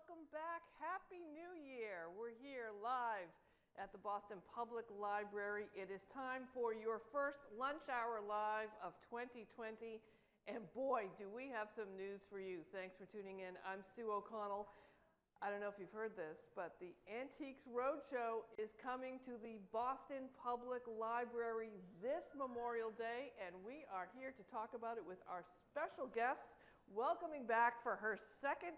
welcome back. Happy New Year. We're here live at the Boston Public Library. It is time for your first lunch hour live of 2020. And boy, do we have some news for you. Thanks for tuning in. I'm Sue O'Connell. I don't know if you've heard this, but the Antiques Roadshow is coming to the Boston Public Library this Memorial Day, and we are here to talk about it with our special guests, welcoming back for her second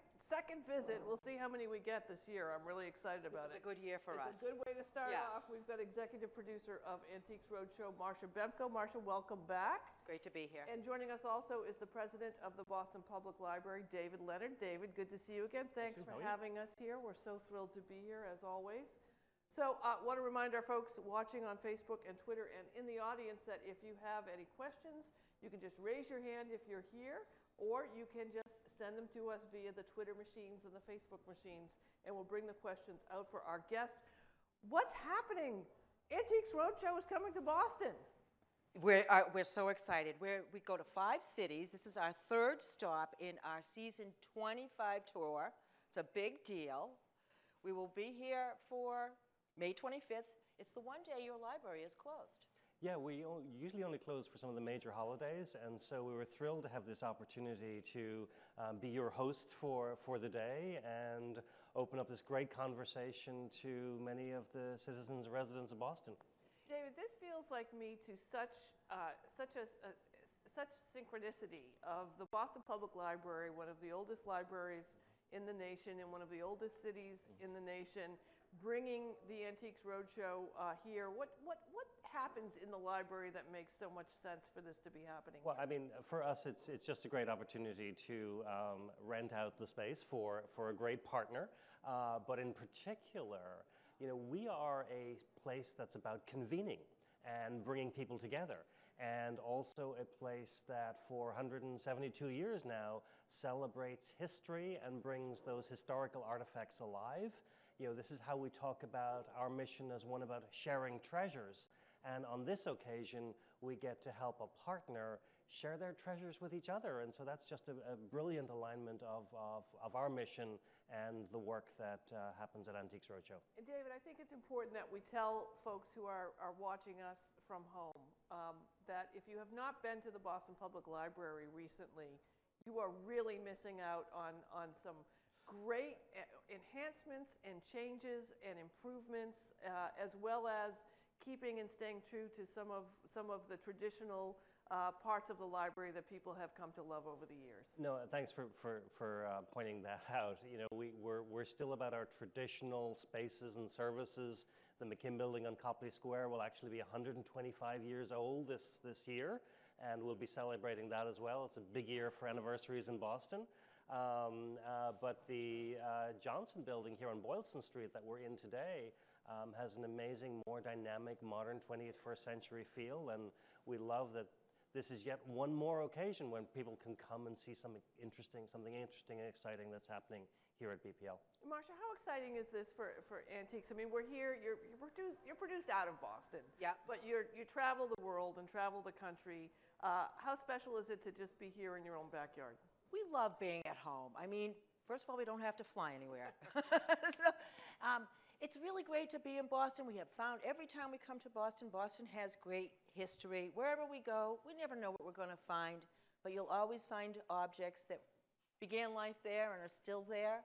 visit. We'll see how many we get this year. I'm really excited about it. This is a good year for us. It's a good way to start off. We've got executive producer of Antiques Roadshow, Marsha Bemko. Marsha, welcome back. It's great to be here. And joining us also is the president of the Boston Public Library, David Leonard. David, good to see you again. Thanks for having us here. We're so thrilled to be here, as always. So I want to remind our folks watching on Facebook and Twitter and in the audience that if you have any questions, you can just raise your hand if you're here, or you can just send them to us via the Twitter machines and the Facebook machines, and we'll bring the questions out for our guests. What's happening? Antiques Roadshow is coming to Boston. We're so excited. We go to 5 cities. This is our third stop in our season 25 tour. It's a big deal. We will be here for May 25th. It's the one day your library is closed. Yeah, we usually only close for some of the major holidays, and so we were thrilled to have this opportunity to be your host for the day and open up this great conversation to many of the citizens and residents of Boston. David, this feels like me to such synchronicity of the Boston Public Library, one of the oldest libraries in the nation and one of the oldest cities in the nation, bringing the Antiques Roadshow here. What happens in the library that makes so much sense for this to be happening? Well, I mean, for us, it's just a great opportunity to rent out the space for a great partner. But in particular, you know, we are a place that's about convening and bringing people together, and also a place that for 172 years now celebrates history and brings those historical artifacts alive. You know, this is how we talk about our mission as one about sharing treasures. And on this occasion, we get to help a partner share their treasures with each other. And so that's just a brilliant alignment of our mission and the work that happens at Antiques Roadshow. And David, I think it's important that we tell folks who are watching us from home that if you have not been to the Boston Public Library recently, you are really missing out on some great enhancements and changes and improvements, as well as keeping and staying true to some of the traditional parts of the library that people have come to love over the years. No, thanks for pointing that out. You know, we're still about our traditional spaces and services. The McKim Building on Copley Square will actually be 125 years old this year, and we'll be celebrating that as well. It's a big year for anniversaries in Boston. But the Johnson Building here on Boylston Street that we're in today has an amazing, more dynamic, modern 21st century feel, and we love that this is yet one more occasion when people can come and see something interesting and exciting that's happening here at BPL. Marsha, how exciting is this for Antiques? I mean, we're here, you're produced out of Boston, but you travel the world and travel the country. How special is it to just be here in your own backyard? We love being at home. I mean, first of all, we don't have to fly anywhere. It's really great to be in Boston. We have found every time we come to Boston, Boston has great history. Wherever we go, we never know what we're going to find, but you'll always find objects that began life there and are still there.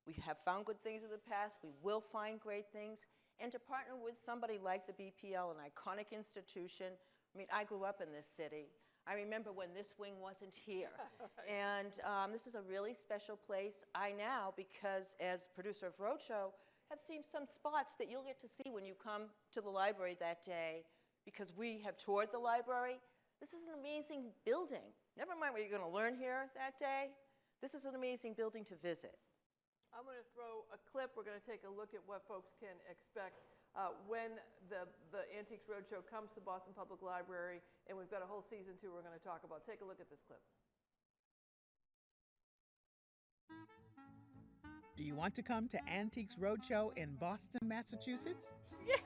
We have found good things in the past. We will find great things. And to partner with somebody like the BPL, an iconic institution. I mean, I grew up in this city. I remember when this wing wasn't here. Right. And this is a really special place. I now, because as producer of Roadshow, have seen some spots that you'll get to see when you come to the library that day, because we have toured the library. This is an amazing building. Never mind what you're going to learn here that day. This is an amazing building to visit. I'm going to throw a clip. We're going to take a look at what folks can expect when the Antiques Roadshow comes to Boston Public Library, and we've got a whole season 2 we're going to talk about. Take a look at this clip. Do you want to come to Antiques Roadshow in Boston, Massachusetts? Yes.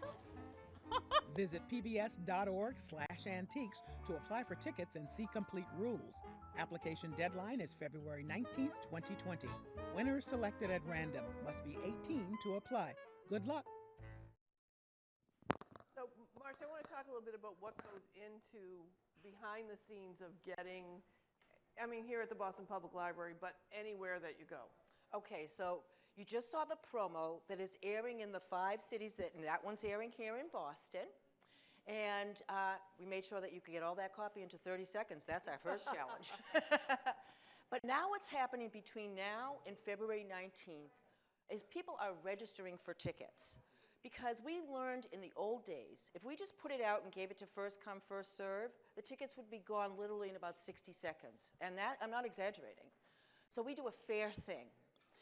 Visit pbs.org/antiques to apply for tickets and see complete rules. Application deadline is February 19th, 2020. Winners selected at random. Must be 18 to apply. Good luck. So, Marsha, I want to talk a little bit about what goes into behind the scenes of getting, I mean, here at the Boston Public Library, but anywhere that you go. Okay, so you just saw the promo that is airing in the 5 cities, and that one's airing here in Boston. And we made sure that you could get all that copy into 30 seconds. That's our first challenge. But now what's happening between now and February 19th is people are registering for tickets. Because we learned in the old days, if we just put it out and gave it to first come, first serve, the tickets would be gone literally in about 60 seconds. And that, I'm not exaggerating. So we do a fair thing.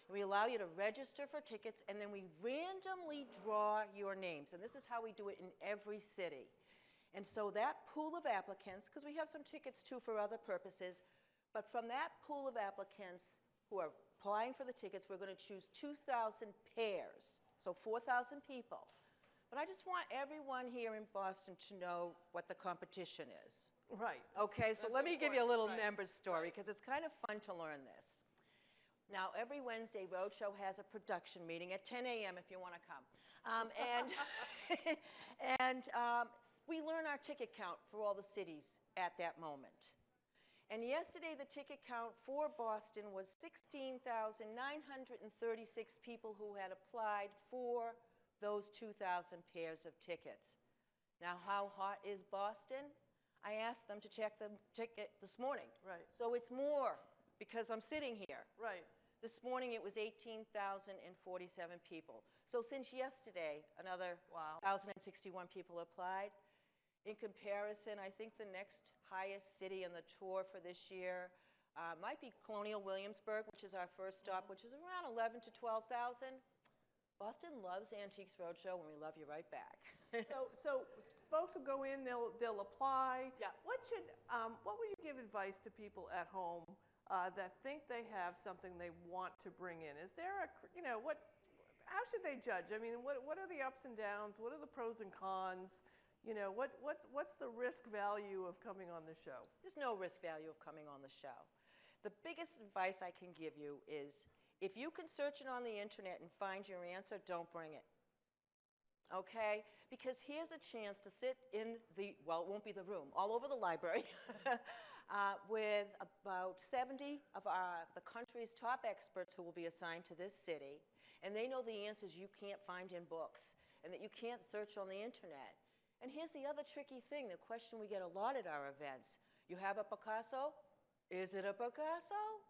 We allow you to register for tickets, and then we randomly draw your names. And this is how we do it in every city. And so that pool of applicants, because we have some tickets too for other purposes, but from that pool of applicants who are applying for the tickets, we're going to choose 2,000 pairs, so 4,000 people. But I just want everyone here in Boston to know what the competition is. Right. Okay, so That's let me give you a little important. member story, because it's kind of fun to learn this. Now, every Wednesday, Roadshow has a production meeting at 10 a.m. if you want to come. We learn our ticket count for all the cities at that moment. And yesterday, the ticket count for Boston was 16,936 people who had applied for those 2,000 pairs of tickets. Now, how hot is Boston? I asked them to check the ticket this morning. Right. So it's more, because I'm sitting here. Right. This morning it was 18,047 people. So since yesterday, another Wow. 1,061 people applied. In comparison, I think the next highest city on the tour for this year might be Colonial Williamsburg, which is our first stop, which is around 11 to 12,000. Boston loves Antiques Roadshow, and we love you right back. So folks will go in, they'll apply. Yeah. What would you give advice to people at home that think they have something they want to bring in? Is there how should they judge? I mean, what are the ups and downs? What are the pros and cons? What's the risk value of coming on the show? There's no risk value of coming on the show. The biggest advice I can give you is, if you can search it on the internet and find your answer, don't bring it. Okay? Because here's a chance to sit in it won't be the room, all over the library, with about 70 of the country's top experts who will be assigned to this city, and they know the answers you can't find in books and that you can't search on the internet. And here's the other tricky thing, the question we get a lot at our events. You have a Picasso? Is it a Picasso?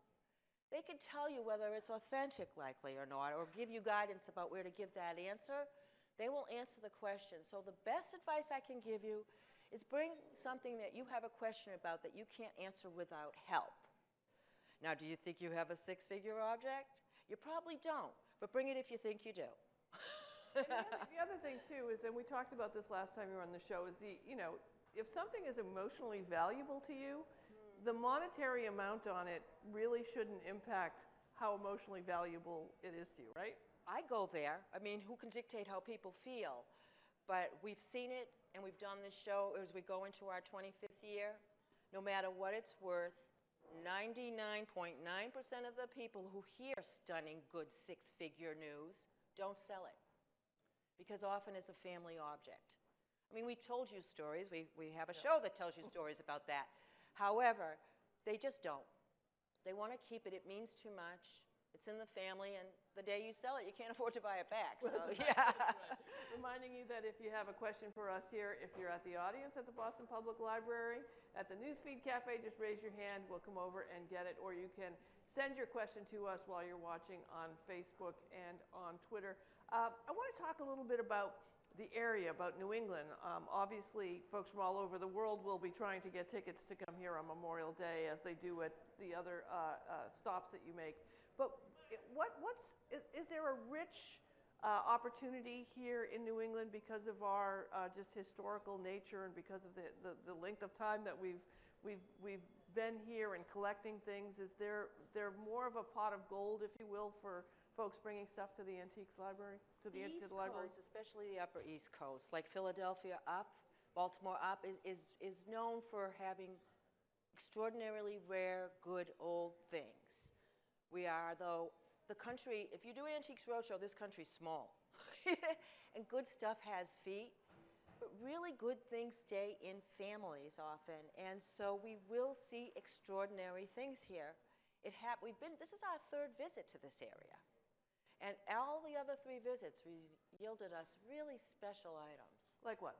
They can tell you whether it's authentic, likely or not, or give you guidance about where to give that answer. They will answer the question. So the best advice I can give you is bring something that you have a question about that you can't answer without help. Now, do you think you have a 6-figure object? You probably don't, but bring it if you think you do. The other thing, too, is, and we talked about this last time you were on the show, is if something is emotionally valuable to you, the monetary amount on it really shouldn't impact how emotionally valuable it is to you, right? I go there. I mean, who can dictate how people feel? But we've seen it, and we've done this show as we go into our 25th year. No matter what it's worth, 99.9% of the people who hear stunning, good 6-figure news don't sell it, because often it's a family object. I mean, we told you stories. We have a show that tells you stories about that. However, they just don't. They want to keep it. It means too much. It's in the family, and the day you sell it, you can't afford to buy it back. So, yeah. Right. Reminding you that if you have a question for us here, if you're at the audience at the Boston Public Library, at the Newsfeed Cafe, just raise your hand. We'll come over and get it. Or you can send your question to us while you're watching on Facebook and on Twitter. I want to talk a little bit about the area, about New England. Obviously, folks from all over the world will be trying to get tickets to come here on Memorial Day, as they do at the other stops that you make. But is there a rich opportunity here in New England because of our just historical nature and because of the length of time that we've been here and collecting things? Is there more of a pot of gold, if you will, for folks bringing stuff to the Antiques Library, to the East library? Coast, especially the Upper East Coast, like Philadelphia up, Baltimore up, is known for having extraordinarily rare, good, old things. We are, though, the country, if you do Antiques Roadshow, this country's small. And good stuff has feet, but really good things stay in families often. And so we will see extraordinary things here. This is our third visit to this area. And all the other 3 visits yielded us really special items. Like what?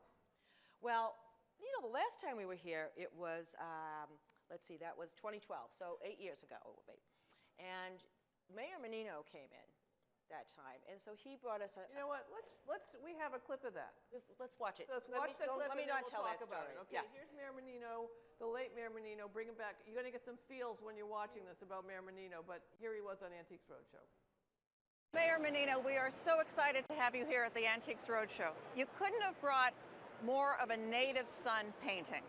Well, you know, the last time we were here, it was, let's see, that was 2012, so 8 years ago it will be. And Mayor Menino came in that time, and so he brought us a... You know what, we have a clip of that. Let's watch it. So let's watch the clip Let me and then not we'll tell talk that about story. it. Okay, Yeah. here's Mayor Menino, the late Mayor Menino. Bring him back. You're going to get some feels when you're watching this about Mayor Menino, but here he was on Antiques Roadshow. Mayor Menino, we are so excited to have you here at the Antiques Roadshow. You couldn't have brought more of a native son painting.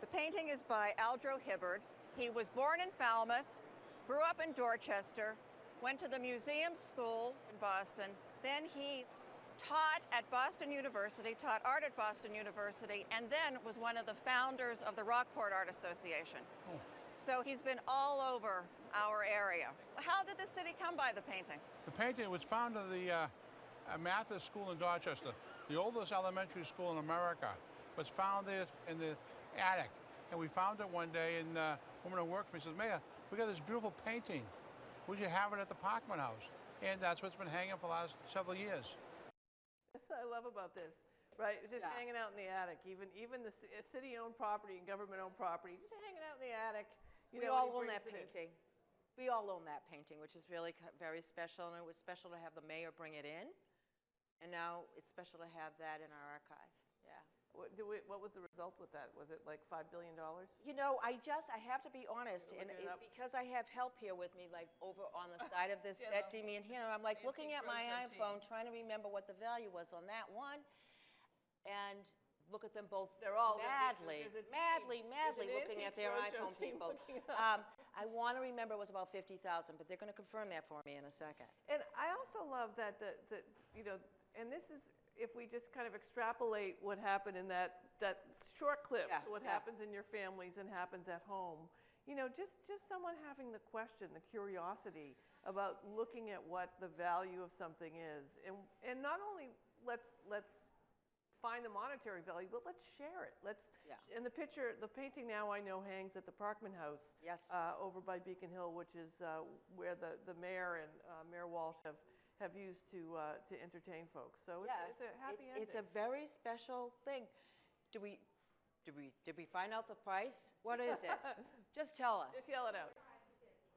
The painting is by Aldro Hibbard. He was born in Falmouth, grew up in Dorchester, went to the museum school in Boston. Then he taught at Boston University, taught art at Boston University, and then was one of the founders of the Rockport Art Association. Oh. So he's been all over our area. How did the city come by the painting? The painting was found in the Mathis School in Dorchester, the oldest elementary school in America. Was found there in the attic, and we found it one day, and a woman who worked for me says, "Mayor, we got this beautiful painting. Would you have it at the Parkman House?" And that's what's been hanging for the last several years. That's what I love about this, right? It's just Yeah. hanging out in the attic. Even the city-owned property and government-owned property, just hanging out in the attic. We all own that painting. We all own that painting, which is really very special, and it was special to have the mayor bring it in, and now it's special to have that in our archive. Yeah. What was the result with that? Was it like $5 billion? You know, I have to be honest, and looking it up? because I have help here with me, like over on the side of this set, Demi and Hannah, I'm like looking at my Antiques Roadshow iPhone, trying to remember what the value was on that one, and look at them both They're all madly, there's a team. madly There's an looking at Antiques their Roadshow iPhone team people. looking it up. I want to remember it was about 50,000, but they're going to confirm that for me in a second. And I also love that you know, and this is if we just kind of extrapolate what happened in that short clip, Yeah, to what yeah. happens in your families and happens at home. You know, just someone having the question, the curiosity about looking at what the value of something is, and not only let's find the monetary value, but let's share it. Yeah. And the painting now I know hangs at the Parkman House. Yes. Over by Beacon Hill, which is where the mayor and Mayor Walsh have used to entertain folks. So it's a happy ending. It's a very special thing. Did we find out the price? What is it? Just tell us. Just yell it out.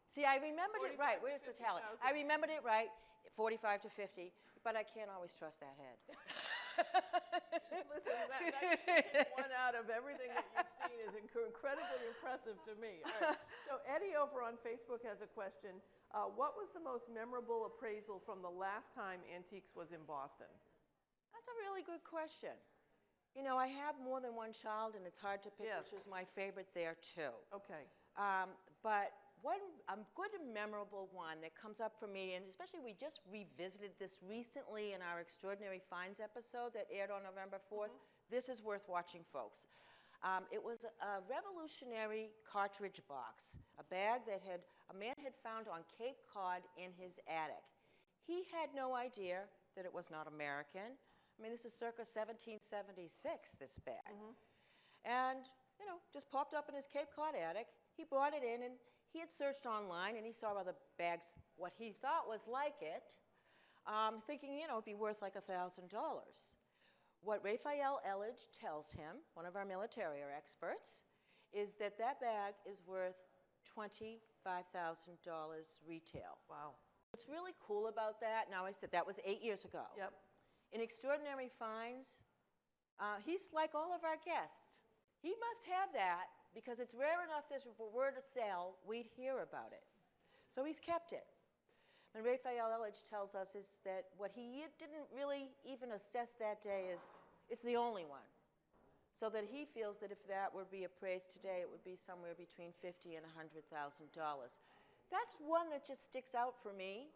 See, I remembered it right. 45 to Where's the talent? 50,000. I remembered it right, 45 to 50, but I can't always trust that head. Listen, that's one out of everything that you've seen is incredibly impressive to me. All right. So Eddie over on Facebook has a question. What was the most memorable appraisal from the last time Antiques was in Boston? That's a really good question. You know, I have more than one child, and it's hard to pick Yes. which was my favorite there, too. Okay. But one good and memorable one that comes up for me, and especially we just revisited this recently in our Extraordinary Finds episode that aired on November 4th. This is worth watching, folks. It was a revolutionary cartridge box, a bag that a man had found on Cape Cod in his attic. He had no idea that it was not American. I mean, this is circa 1776, this bag. And, you know, just popped up in his Cape Cod attic. He brought it in, and he had searched online, and he saw other bags, what he thought was like it, thinking, you know, it'd be worth like $1,000. What Raphael Elledge tells him, one of our military experts, is that that bag is worth $25,000 retail. Wow. What's really cool about that, now I said that was 8 years ago. Yep. In Extraordinary Finds, he's like all of our guests. He must have that because it's rare enough that if it were to sell, we'd hear about it. So he's kept it. And Raphael Elledge tells us is that what he didn't really even assess that day is it's the only one. so that he feels that if that were to be appraised today, it would be somewhere between $50,000 and $100,000. That's one that just sticks out for me.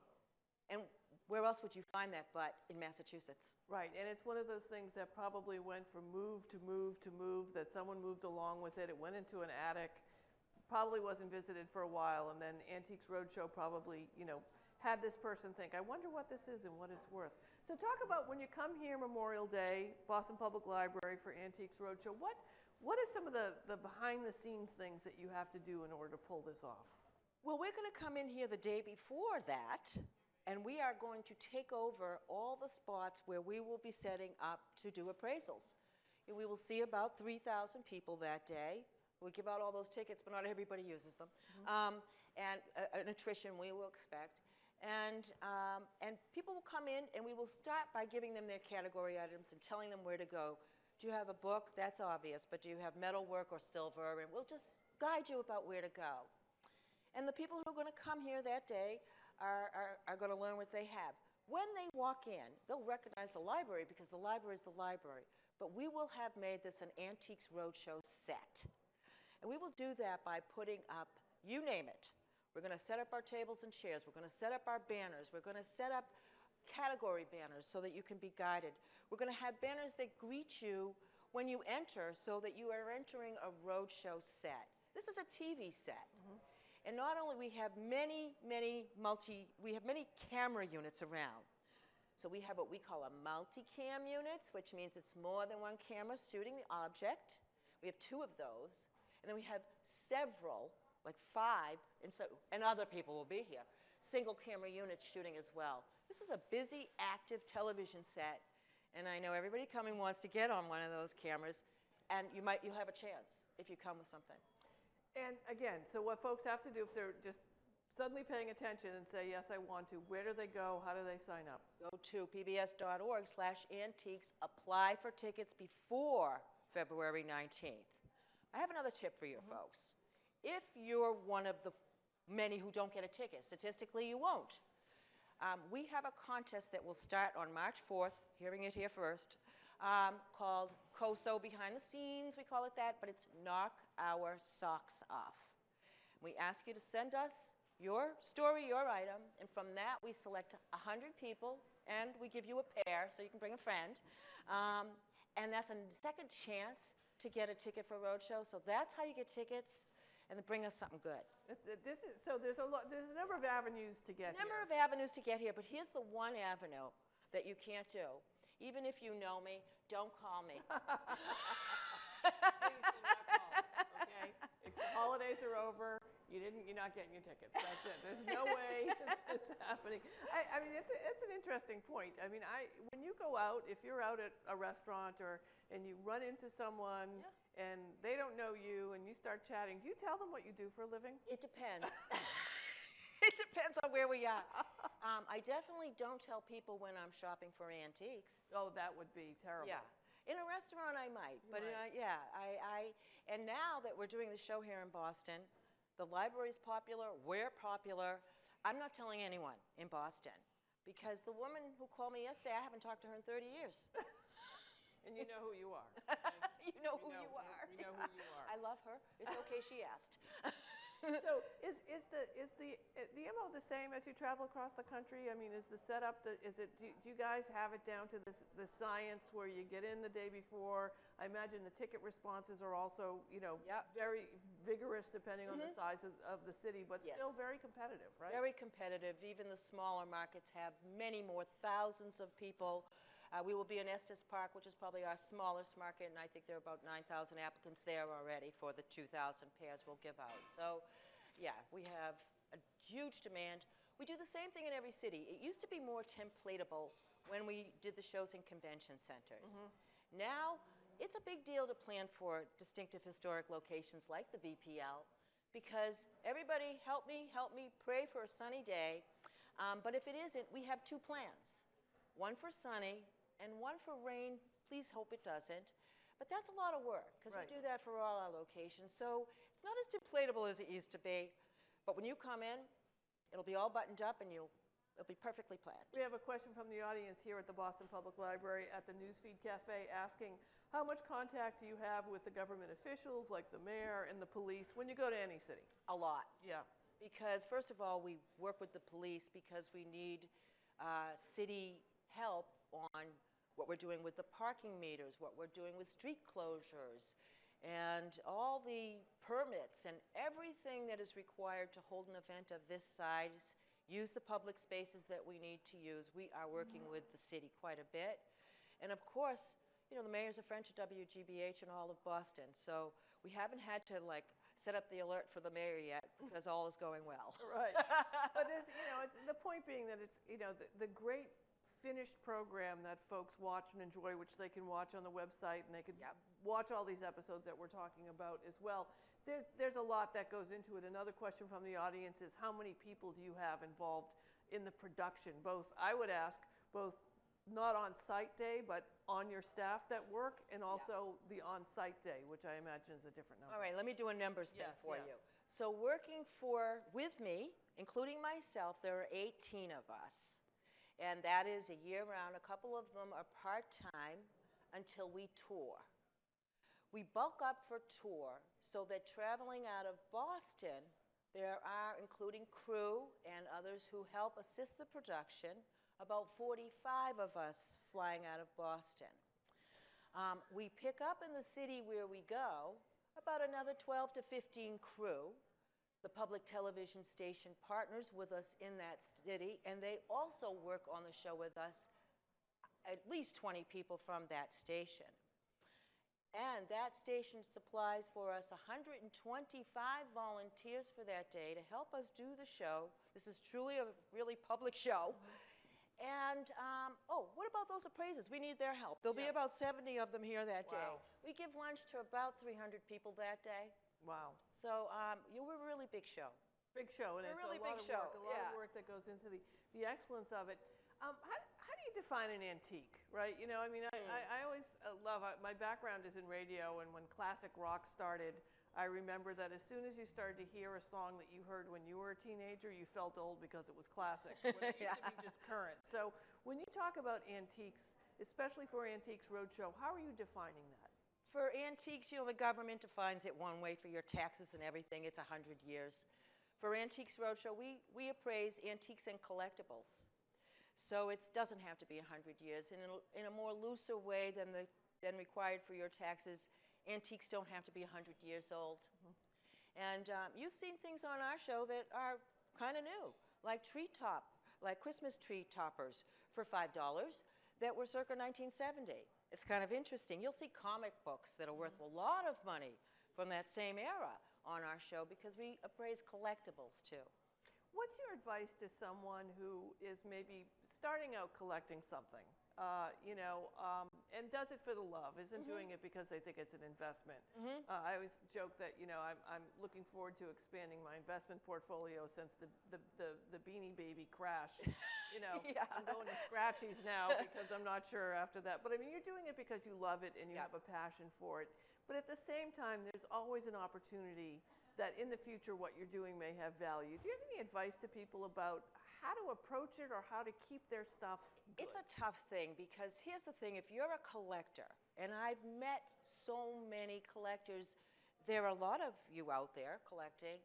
And where else would you find that but in Massachusetts? Right, and it's one of those things that probably went from move to move to move, that someone moved along with it. It went into an attic, probably wasn't visited for a while, and then Antiques Roadshow probably, had this person think, I wonder what this is and what it's worth. So talk about when you come here Memorial Day, Boston Public Library for Antiques Roadshow, what are some of the behind-the-scenes things that you have to do in order to pull this off? Well, we're going to come in here the day before that, and we are going to take over all the spots where we will be setting up to do appraisals. And we will see about 3,000 people that day. We give out all those tickets, but not everybody uses them. And an attrition we will expect. And people will come in, and we will start by giving them their category items and telling them where to go. Do you have a book? That's obvious. But do you have metalwork or silver? And we'll just guide you about where to go. And the people who are going to come here that day are going to learn what they have. When they walk in, they'll recognize the library because the library is the library. But we will have made this an Antiques Roadshow set. And we will do that by putting up, you name it. We're going to set up our tables and chairs. We're going to set up our banners. We're going to set up category banners so that you can be guided. We're going to have banners that greet you when you enter so that you are entering a roadshow set. This is a TV set. And not only we have many camera units around. So we have what we call a multi-cam units, which means it's more than one camera shooting the object. We have 2 of those. And then we have several, like 5, and other people will be here, single camera units shooting as well. This is a busy, active television set. And I know everybody coming wants to get on one of those cameras. And you'll have a chance if you come with something. And again, so what folks have to do if they're just suddenly paying attention and say, yes, I want to, where do they go? How do they sign up? Go to pbs.org/antiques, apply for tickets before February 19th. I have another tip for you folks. If you're one of the many who don't get a ticket, statistically you won't. We have a contest that will start on March 4th, hearing it here first, called COSO Behind the Scenes, we call it that, but it's Knock Our Socks Off. We ask you to send us your story, your item, and from that we select 100 people, and we give you a pair, so you can bring a friend. And that's a second chance to get a ticket for Roadshow, so that's how you get tickets, and to bring us something good. So there's a number of avenues to get here. Number of avenues to get here, but here's the one avenue that you can't do. Even if you know me, don't call me. Please do not call, okay? If the holidays are over, you're not getting your tickets. That's it. There's no way it's happening. I mean, it's an interesting point. I mean, when you go out, if you're out at a restaurant and you run into someone and they don't know you and you start chatting, do you tell them what you do for a living? It depends. It depends on where we are. I definitely don't tell people when I'm shopping for antiques. Oh, that would be terrible. Yeah. In a restaurant, I might. But and now that we're doing the show here in Boston, the library's popular, we're popular. I'm not telling anyone in Boston because the woman who called me yesterday, I haven't talked to her in 30 years. And you know who you are. Okay? You know who you are. You know who you are. I love her. It's okay she asked. So is the MO the same as you travel across the country? I mean, is the setup, do you guys have it down to the science where you get in the day before? I imagine the ticket responses are also, very vigorous depending on the size of the city, but still very competitive, right? Very competitive. Even the smaller markets have many more thousands of people. We will be in Estes Park, which is probably our smallest market, and I think there are about 9,000 applicants there already for the 2,000 pairs we'll give out. So, yeah, we have a huge demand. We do the same thing in every city. It used to be more templatable when we did the shows in convention centers. Now, it's a big deal to plan for distinctive historic locations like the BPL because everybody, help me, pray for a sunny day. But if it isn't, we have 2 plans. One for sunny, and one for rain. Please hope it doesn't. But that's a lot of work, because we do that for all our locations. So it's not as templatable as it used to be. But when you come in, it'll be all buttoned up, and you'll It'll be perfectly planned. We have a question from the audience here at the Boston Public Library at the Newsfeed Cafe asking, how much contact do you have with the government officials like the mayor and the police when you go to any city? A lot. Yeah. Because first of all, we work with the police because we need city help on what we're doing with the parking meters, what we're doing with street closures, and all the permits and everything that is required to hold an event of this size, use the public spaces that we need to use. We are working with the city quite a bit. And of course, you know, the mayor's a friend to WGBH and all of Boston, so we haven't had to like set up the alert for the mayor yet because all is going well. Right. But there's, you know, the point being that it's, you know, the great finished program that folks watch and enjoy, which they can watch on the website, and they can watch all these episodes that we're talking about as well. There's a lot that goes into it. Another question from the audience is, how many people do you have involved in the production? Both, I would ask, both not on-site day, but on your staff that work, and also the on-site day, which I imagine is a different number. All right, let me do a numbers thing Yes, for yes. you. So working with me, including myself, there are 18 of us. And that is a year-round. A couple of them are part-time until we tour. We bulk up for tour so that traveling out of Boston, there are, including crew and others who help assist the production, about 45 of us flying out of Boston. We pick up in the city where we go about another 12 to 15 crew. The public television station partners with us in that city, and they also work on the show with us, at least 20 people from that station. And that station supplies for us 125 volunteers for that day to help us do the show. This is truly a really public show. And, what about those appraisers? We need their help. There'll be about 70 of them here that day. Wow. We give lunch to about 300 people that day. Wow. So we're a really big show. Big show, and A it's really a lot big of show, work, a lot yeah. of work that goes into the excellence of it. How do you define an antique, right? You know, I mean, I always love, my background is in radio, and when classic rock started, I remember that as soon as you started to hear a song that you heard when you were a teenager, you felt old because it was classic, when it used to be just current. So when you talk about antiques, especially for Antiques Roadshow, how are you defining that? For antiques, you know, the government defines it one way. For your taxes and everything, it's 100 years. For Antiques Roadshow, we appraise antiques and collectibles. So it doesn't have to be 100 years. In a more looser way than required for your taxes, antiques don't have to be 100 years old. And you've seen things on our show that are kind of new, like Christmas tree toppers for $5 that were circa 1970. It's kind of interesting. You'll see comic books that are worth a lot of money from that same era on our show because we appraise collectibles too. What's your advice to someone who is maybe starting out collecting something, and does it for the love, isn't doing it because they think it's an investment? I always joke that, you know, I'm looking forward to expanding my investment portfolio since the Beanie Baby crash. You know, I'm going to scratchies now because I'm not sure after that. But I mean, you're doing it because you love it and you have a passion for it. But at the same time, there's always an opportunity that in the future what you're doing may have value. Do you have any advice to people about how to approach it or how to keep their stuff good? It's a tough thing because here's the thing. If you're a collector, and I've met so many collectors, there are a lot of you out there collecting,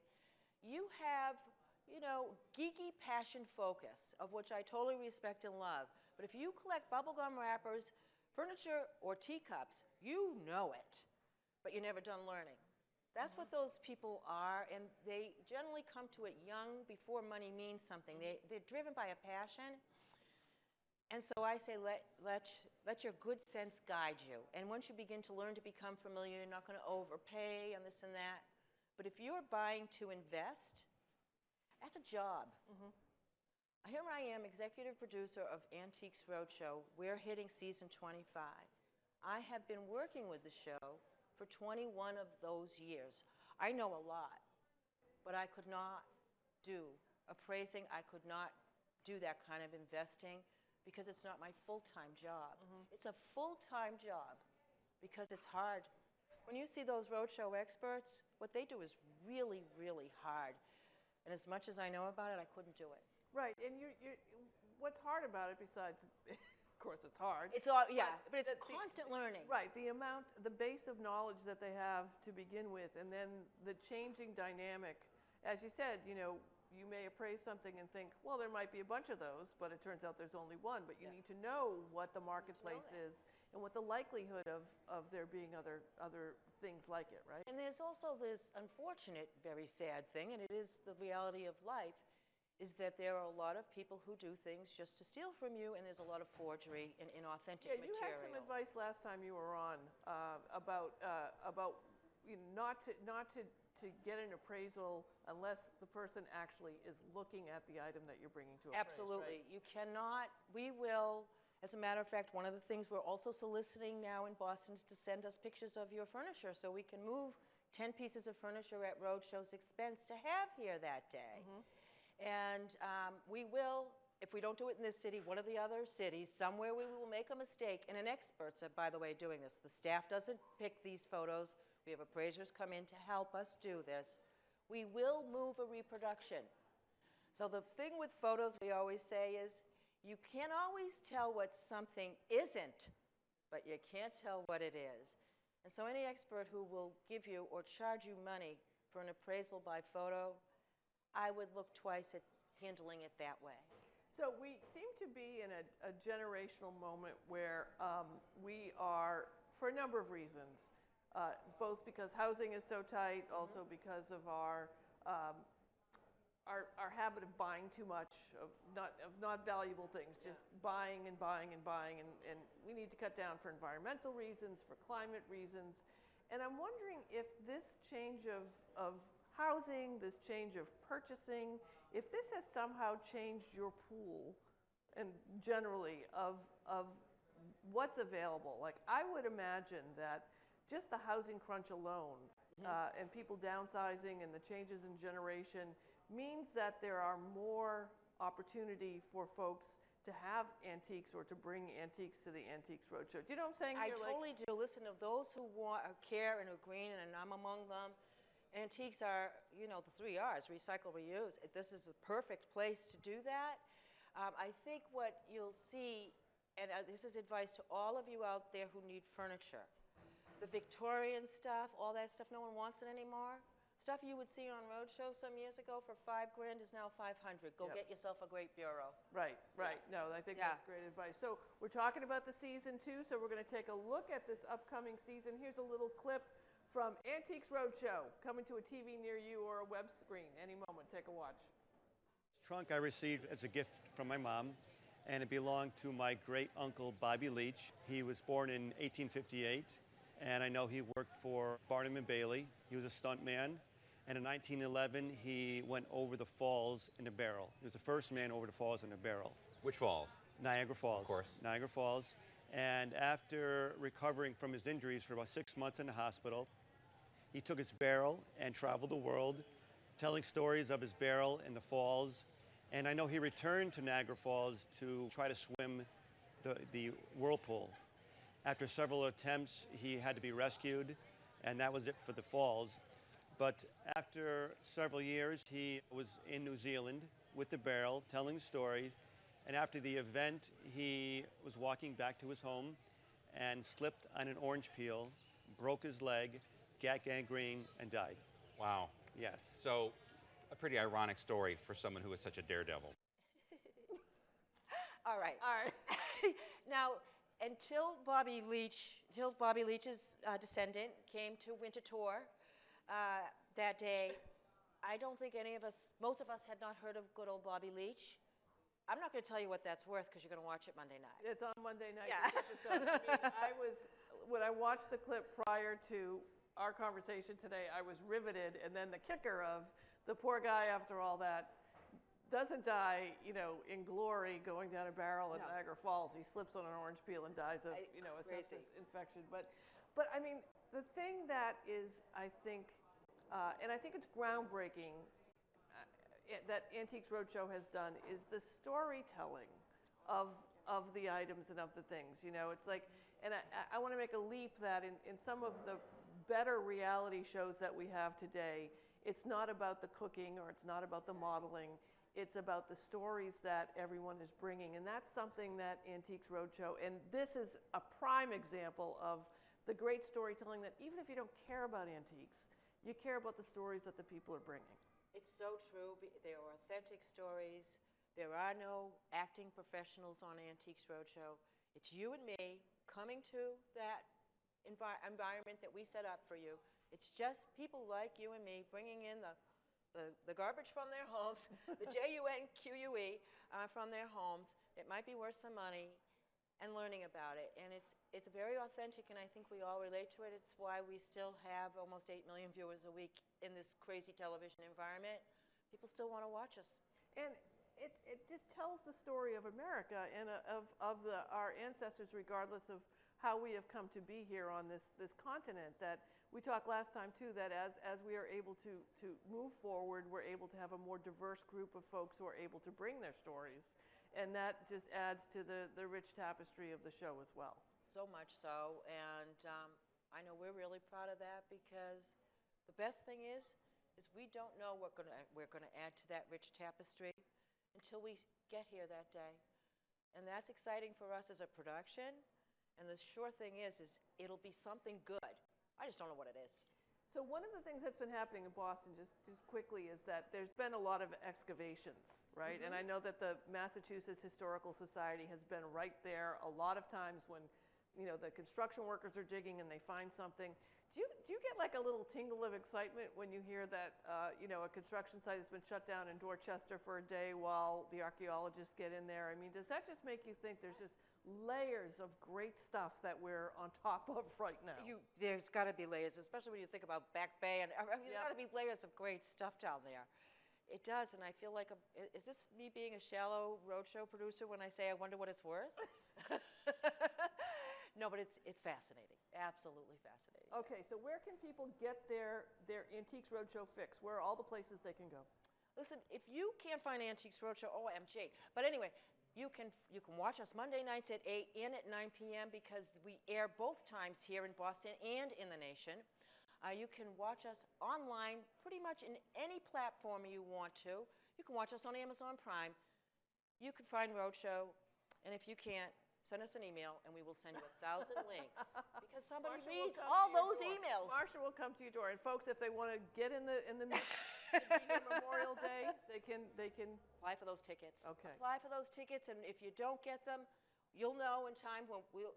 you have, you know, geeky passion focus, of which I totally respect and love. But if you collect bubblegum wrappers, furniture, or teacups, you know it, but you're never done learning. That's what those people are, and they generally come to it young before money means something. They're driven by a passion, and so I say let your good sense guide you. And once you begin to learn to become familiar, you're not going to overpay and this and that. But if you're buying to invest, that's a job. Here I am, executive producer of Antiques Roadshow. We're hitting season 25. I have been working with the show for 21 of those years. I know a lot, but I could not do appraising. I could not do that kind of investing because it's not my full-time job. It's a full-time job because it's hard. When you see those roadshow experts, what they do is really, really hard. And as much as I know about it, I couldn't do it. Right, and what's hard about it besides, of course it's hard. It's all, yeah, but it's the- constant learning. Right, the base of knowledge that they have to begin with, and then the changing dynamic. As you said, you may appraise something and think, well, there might be a bunch of those, but it turns out there's only one. But you need to know what the marketplace is and what the likelihood of there being other things like it, right? And there's also this unfortunate, very sad thing, and it is the reality of life, is that there are a lot of people who do things just to steal from you, and there's a lot of forgery and inauthentic Yeah, material. you had some advice last time you were on about not to get an appraisal unless the person actually is looking at the item that you're bringing to appraise. Absolutely. Right? You cannot, we will, as a matter of fact, one of the things we're also soliciting now in Boston is to send us pictures of your furniture so we can move 10 pieces of furniture at Roadshow's expense to have here that day. And we will, if we don't do it in this city, one of the other cities, somewhere we will make a mistake. And an expert's, by the way, doing this. The staff doesn't pick these photos. We have appraisers come in to help us do this. We will move a reproduction. So the thing with photos we always say is, you can't always tell what something isn't, but you can't tell what it is. And so any expert who will give you or charge you money for an appraisal by photo, I would look twice at handling it that way. So we seem to be in a generational moment where we are, for a number of reasons, both because housing is so tight, also because of our habit of buying too much of not valuable things, just buying and buying and buying, and we need to cut down for environmental reasons, for climate reasons. And I'm wondering if this change of housing, this change of purchasing, if this has somehow changed your pool and generally of what's available. Like, I would imagine that just the housing crunch alone and people downsizing and the changes in generation means that there are more opportunity for folks to have antiques or to bring antiques to the Antiques Roadshow. Do you know what I'm saying? I totally do. Listen, of those who care and are green, and I'm among them, antiques are, the 3 R's, recycle, reuse. This is a perfect place to do that. I think what you'll see, and this is advice to all of you out there who need furniture, the Victorian stuff, all that stuff, no one wants it anymore. Stuff you would see on Roadshow some years ago for $5,000 is now $500. Go get yourself a great bureau. Right. No, I think that's great advice. So we're talking about the season 2, so we're going to take a look at this upcoming season. Here's a little clip from Antiques Roadshow, coming to a TV near you or a web screen any moment. Take a watch. This trunk I received as a gift from my mom, and it belonged to my great uncle Bobby Leach. He was born in 1858, and I know he worked for Barnum and Bailey. He was a stunt man, and in 1911 he went over the falls in a barrel. He was the first man over the falls in a barrel. Which falls? Niagara Falls. Of course. Niagara Falls. And after recovering from his injuries for about 6 months in the hospital, he took his barrel and traveled the world, telling stories of his barrel in the falls. And I know he returned to Niagara Falls to try to swim the whirlpool. After several attempts, he had to be rescued, and that was it for the falls. But after several years, he was in New Zealand with the barrel, telling stories. And after the event, he was walking back to his home and slipped on an orange peel, broke his leg, got gangrene, and died. Wow. Yes. So, a pretty ironic story for someone who is such a daredevil. All right. Now, until Bobby Leach's descendant came to Winter Tour that day, I don't think most of us had not heard of good old Bobby Leach. I'm not going to tell you what that's worth because you're going to watch it Monday night. It's on Monday night. Yeah. This episode. When I watched the clip prior to our conversation today, I was riveted. And then the kicker of the poor guy, after all that, doesn't die, in glory going down a barrel at Niagara Falls. He slips on an orange peel and dies of, a sepsis infection. But I mean, the thing that is, I think, and I think it's groundbreaking, that Antiques Roadshow has done is the storytelling of the items and of the things. It's like, and I want to make a leap that in some of the better reality shows that we have today, it's not about the cooking or it's not about the modeling. It's about the stories that everyone is bringing, and that's something that Antiques Roadshow, and this is a prime example of the great storytelling that even if you don't care about antiques, you care about the stories that the people are bringing. It's so true. They are authentic stories. There are no acting professionals on Antiques Roadshow. It's you and me coming to that environment that we set up for you. It's just people like you and me bringing in the garbage from their homes, the JUNQUE from their homes. It might be worth some money, and learning about it. And it's very authentic, and I think we all relate to it. It's why we still have almost 8 million viewers a week in this crazy television environment. People still want to watch us. And it just tells the story of America and our ancestors, regardless of how we have come to be here on this continent. That we talked last time too, that as we are able to move forward, we're able to have a more diverse group of folks who are able to bring their stories, and that just adds to the rich tapestry of the show as well. So much so, and I know we're really proud of that, because the best thing is we don't know what we're gonna add to that rich tapestry until we get here that day. And that's exciting for us as a production. And the sure thing is it'll be something good. I just don't know what it is. So one of the things that's been happening in Boston, just quickly, is that there's been a lot of excavations, right? And I know that the Massachusetts Historical Society has been right there a lot of times when, the construction workers are digging and they find something. Do you get like a little tingle of excitement when you hear that, a construction site has been shut down in Dorchester for a day while the archaeologists get in there? I mean, does that just make you think there's just layers of great stuff that we're on top of right now? There's got to be layers, especially when you think about Back Bay. And there's got to be layers of great stuff down there. It does, and I feel like, is this me being a shallow roadshow producer when I say I wonder what it's worth? No, but it's fascinating, absolutely fascinating. Okay, so where can people get their Antiques Roadshow fix? Where are all the places they can go? Listen, if you can't find Antiques Roadshow, OMG. But anyway, you can watch us Monday nights at 8 and at 9 p.m. because we air both times here in Boston and in the nation. You can watch us online pretty much in any platform you want to. You can watch us on Amazon Prime. You can find Roadshow, and if you can't, send us an email, and we will send you 1,000 links, because somebody reads all those emails. Marsha will come to your door. And folks, if they want to get in the mix to be here Memorial Day, they can apply for those tickets. Okay. Apply for those tickets, and if you don't get them, you'll know in time.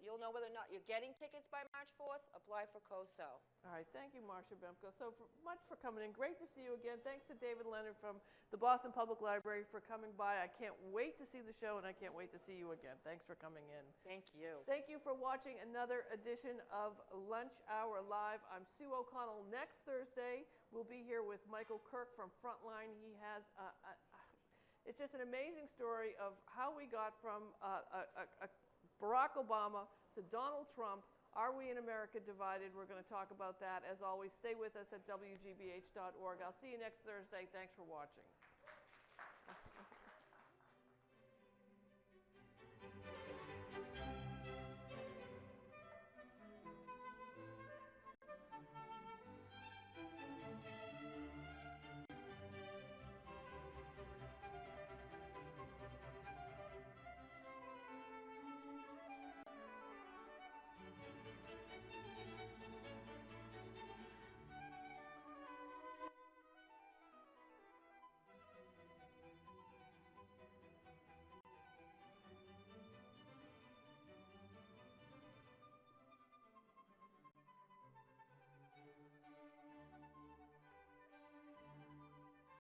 You'll know whether or not you're getting tickets by March 4th. Apply for COSO. All right, thank you, Marsha Bemko, so much for coming in. Great to see you again. Thanks to David Leonard from the Boston Public Library for coming by. I can't wait to see the show, and I can't wait to see you again. Thanks for coming in. Thank you. Thank you for watching another edition of Lunch Hour Live. I'm Sue O'Connell. Next Thursday, we'll be here with Michael Kirk from Frontline. He has it's just an amazing story of how we got from Barack Obama to Donald Trump. Are we in America divided? We're going to talk about that. As always, stay with us at WGBH.org. I'll see you next Thursday. Thanks for watching.